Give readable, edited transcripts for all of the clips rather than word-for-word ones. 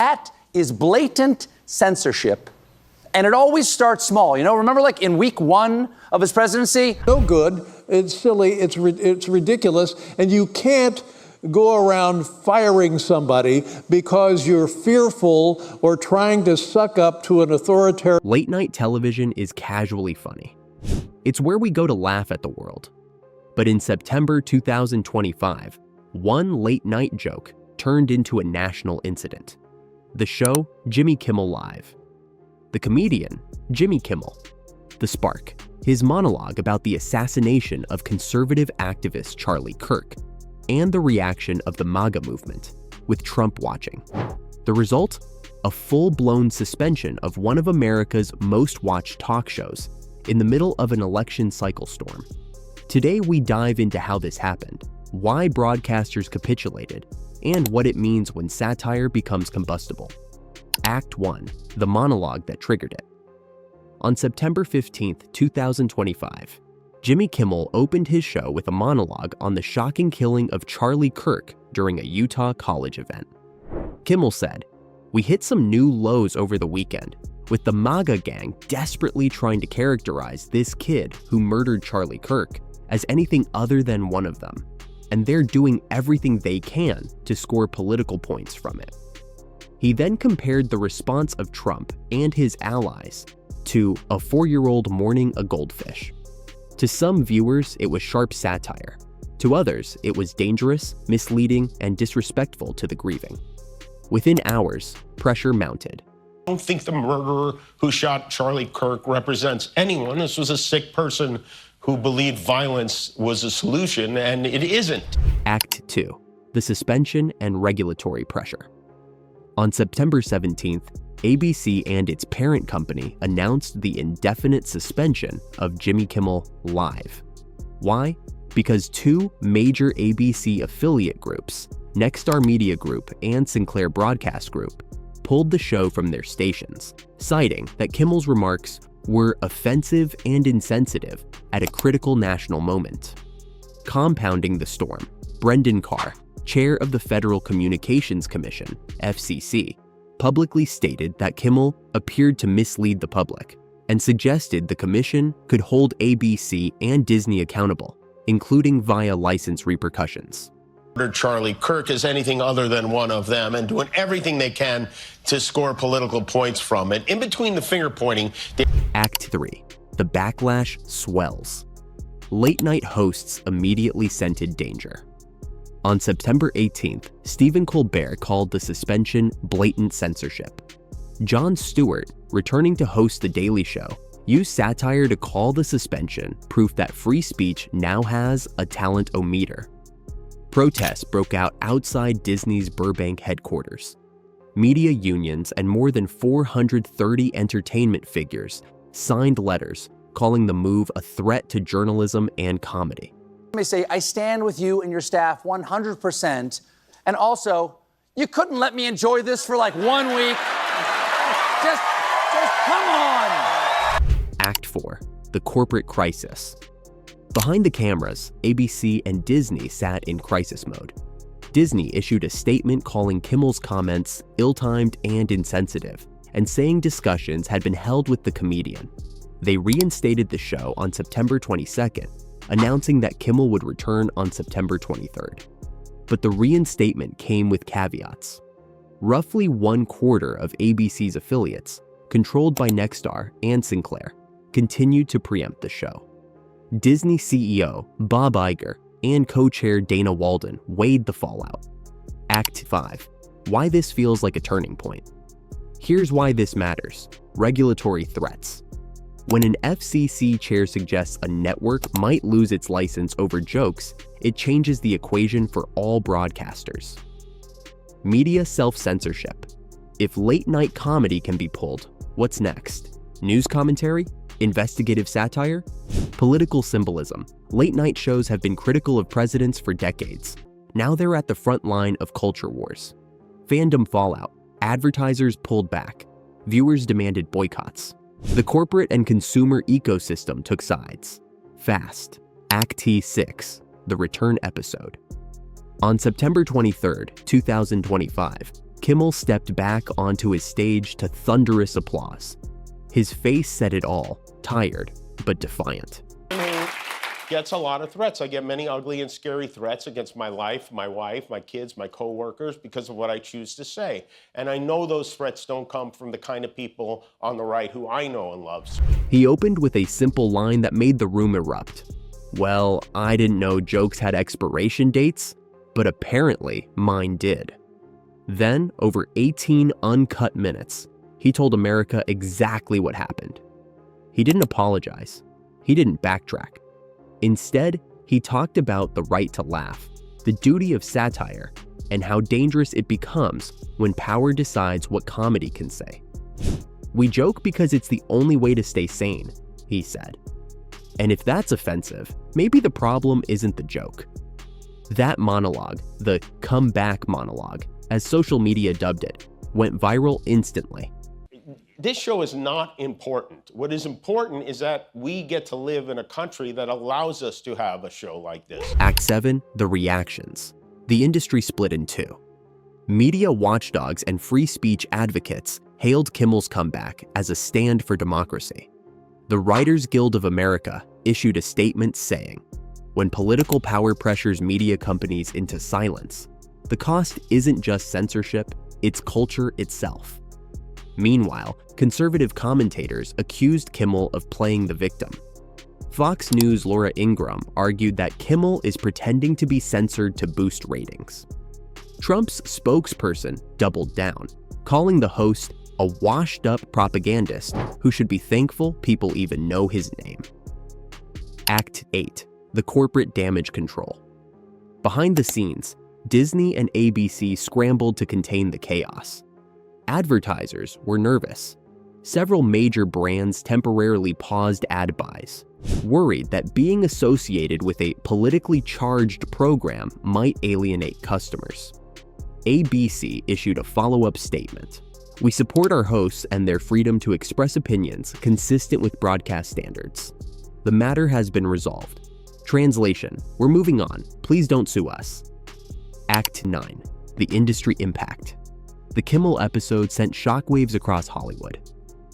That is blatant censorship. And it always starts small. You know, remember like in week 1 of his presidency? No good. It's silly. It's ridiculous. And you can't go around firing somebody because you're fearful or trying to suck up to an authoritarian. Late night television is casually funny. It's where we go to laugh at the world. But in September 2025, one late night joke turned into a national incident. The show Jimmy Kimmel Live. The comedian, Jimmy Kimmel. The spark, his monologue about the assassination of conservative activist Charlie Kirk, and the reaction of the MAGA movement, with Trump watching. The result? A full-blown suspension of one of America's most watched talk shows in the middle of an election cycle storm. Today we dive into how this happened, why broadcasters capitulated, and what it means when satire becomes combustible. Act 1, the monologue that triggered it. On September 15, 2025, Jimmy Kimmel opened his show with a monologue on the shocking killing of Charlie Kirk during a Utah college event. Kimmel said, "We hit some new lows over the weekend, with the MAGA gang desperately trying to characterize this kid who murdered Charlie Kirk as anything other than one of them, and they're doing everything they can to score political points from it." He then compared the response of Trump and his allies to a 4-year-old mourning a goldfish. To some viewers, it was sharp satire. To others, it was dangerous, misleading, and disrespectful to the grieving. Within hours, pressure mounted. I don't think the murderer who shot Charlie Kirk represents anyone. This was a sick person who believed violence was a solution, and it isn't. Act 2, the suspension and regulatory pressure. On September 17th, ABC and its parent company announced the indefinite suspension of Jimmy Kimmel Live. Why? Because 2 major ABC affiliate groups, Nexstar Media Group and Sinclair Broadcast Group, pulled the show from their stations, citing that Kimmel's remarks were offensive and insensitive at a critical national moment. Compounding the storm, Brendan Carr, chair of the Federal Communications Commission, FCC, publicly stated that Kimmel appeared to mislead the public and suggested the commission could hold ABC and Disney accountable, including via license repercussions. Charlie Kirk is anything other than one of them and doing everything they can to score political points from it. In between the finger pointing. Act 3, the backlash swells. Late night hosts immediately scented danger. On September 18th, Stephen Colbert called the suspension blatant censorship. Jon Stewart, returning to host The Daily Show, used satire to call the suspension proof that free speech now has a talent-o-meter. Protests broke out outside Disney's Burbank headquarters. Media unions and more than 430 entertainment figures signed letters calling the move a threat to journalism and comedy. Let me say, I stand with you and your staff 100%. And also, you couldn't let me enjoy this for like 1 week. Just come on. Act 4, the corporate crisis. Behind the cameras, ABC and Disney sat in crisis mode. Disney issued a statement calling Kimmel's comments ill-timed and insensitive, and saying discussions had been held with the comedian. They reinstated the show on September 22nd, announcing that Kimmel would return on September 23rd. But the reinstatement came with caveats. Roughly 1/4 of ABC's affiliates, controlled by Nexstar and Sinclair, continued to preempt the show. Disney CEO Bob Iger and co-chair Dana Walden weighed the fallout. Act 5, why this feels like a turning point. Here's why this matters: regulatory threats. When an FCC chair suggests a network might lose its license over jokes, it changes the equation for all broadcasters. Media self-censorship. If late-night comedy can be pulled, what's next? News commentary? Investigative satire? Political symbolism. Late-night shows have been critical of presidents for decades. Now they're at the front line of culture wars. Fandom fallout. Advertisers pulled back. Viewers demanded boycotts. The corporate and consumer ecosystem took sides. Fast. Act 6, the return episode. On September 23, 2025, Kimmel stepped back onto his stage to thunderous applause. His face said it all, tired but defiant. Gets a lot of threats. I get many ugly and scary threats against my life, my wife, my kids, my coworkers because of what I choose to say. And I know those threats don't come from the kind of people on the right who I know and love. He opened with a simple line that made the room erupt. Well, I didn't know jokes had expiration dates, but apparently mine did. Then, over 18 uncut minutes, he told America exactly what happened. He didn't apologize. He didn't backtrack. Instead, he talked about the right to laugh, the duty of satire, and how dangerous it becomes when power decides what comedy can say. "We joke because it's the only way to stay sane," he said. And if that's offensive, maybe the problem isn't the joke. That monologue, the comeback monologue, as social media dubbed it, went viral instantly. This show is not important. What is important is that we get to live in a country that allows us to have a show like this. Act 7, the reactions. The industry split in two. Media watchdogs and free speech advocates hailed Kimmel's comeback as a stand for democracy. The Writers Guild of America issued a statement saying, "When political power pressures media companies into silence, the cost isn't just censorship, it's culture itself." Meanwhile, conservative commentators accused Kimmel of playing the victim. Fox News' Laura Ingraham argued that Kimmel is pretending to be censored to boost ratings. Trump's spokesperson doubled down, calling the host a washed-up propagandist who should be thankful people even know his name. Act 8, the corporate damage control. Behind the scenes, Disney and ABC scrambled to contain the chaos. Advertisers were nervous. Several major brands temporarily paused ad buys, worried that being associated with a politically charged program might alienate customers. ABC issued a follow-up statement. "We support our hosts and their freedom to express opinions consistent with broadcast standards. The matter has been resolved. Translation, we're moving on. Please don't sue us." Act 9, the industry impact. The Kimmel episode sent shockwaves across Hollywood.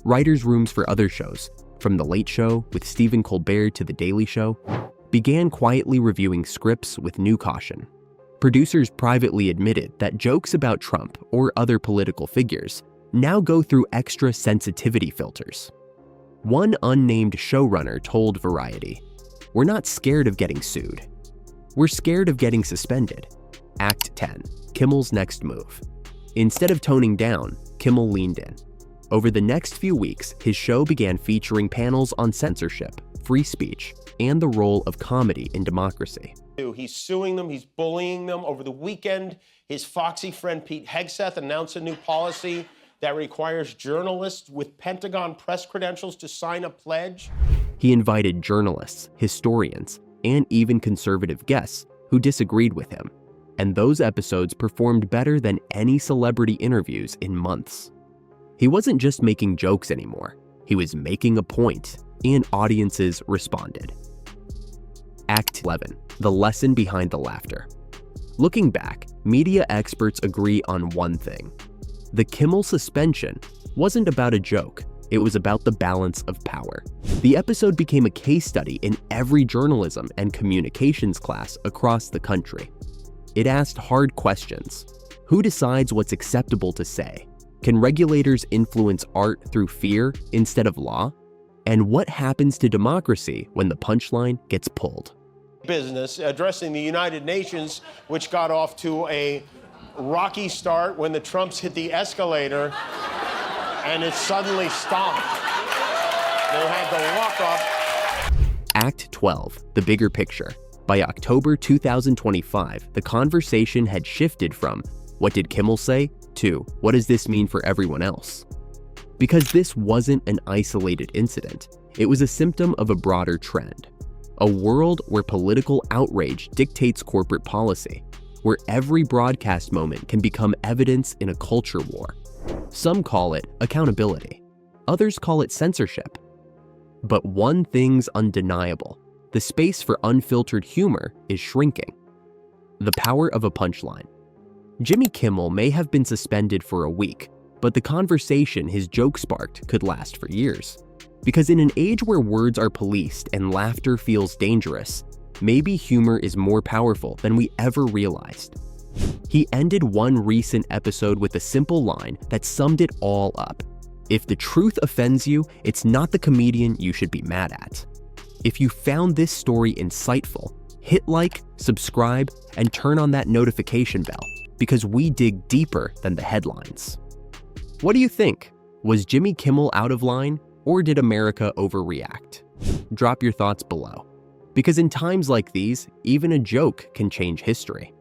Writers' rooms for other shows, from The Late Show with Stephen Colbert to The Daily Show, began quietly reviewing scripts with new caution. Producers privately admitted that jokes about Trump or other political figures now go through extra sensitivity filters. One unnamed showrunner told Variety, "We're not scared of getting sued. We're scared of getting suspended." Act 10, Kimmel's next move. Instead of toning down, Kimmel leaned in. Over the next few weeks, his show began featuring panels on censorship, free speech, and the role of comedy in democracy. He's suing them, he's bullying them. Over the weekend, his foxy friend Pete Hegseth announced a new policy that requires journalists with Pentagon press credentials to sign a pledge. He invited journalists, historians, and even conservative guests who disagreed with him. And those episodes performed better than any celebrity interviews in months. He wasn't just making jokes anymore. He was making a point, and audiences responded. Act 11, the lesson behind the laughter. Looking back, media experts agree on one thing. The Kimmel suspension wasn't about a joke. It was about the balance of power. The episode became a case study in every journalism and communications class across the country. It asked hard questions. Who decides what's acceptable to say? Can regulators influence art through fear instead of law? And what happens to democracy when the punchline gets pulled? Business addressing the United Nations, which got off to a rocky start when the Trumps hit the escalator and it suddenly stopped. They had to walk up. Act 12, the bigger picture. By October 2025, the conversation had shifted from "What did Kimmel say?" to "What does this mean for everyone else?" Because this wasn't an isolated incident, it was a symptom of a broader trend. A world where political outrage dictates corporate policy, where every broadcast moment can become evidence in a culture war. Some call it accountability, others call it censorship. But one thing's undeniable. The space for unfiltered humor is shrinking. The power of a punchline. Jimmy Kimmel may have been suspended for a week, but the conversation his joke sparked could last for years. Because in an age where words are policed and laughter feels dangerous, maybe humor is more powerful than we ever realized. He ended one recent episode with a simple line that summed it all up. If the truth offends you, it's not the comedian you should be mad at. If you found this story insightful, hit like, subscribe, and turn on that notification bell, because we dig deeper than the headlines. What do you think? Was Jimmy Kimmel out of line, or did America overreact? Drop your thoughts below. Because in times like these, even a joke can change history.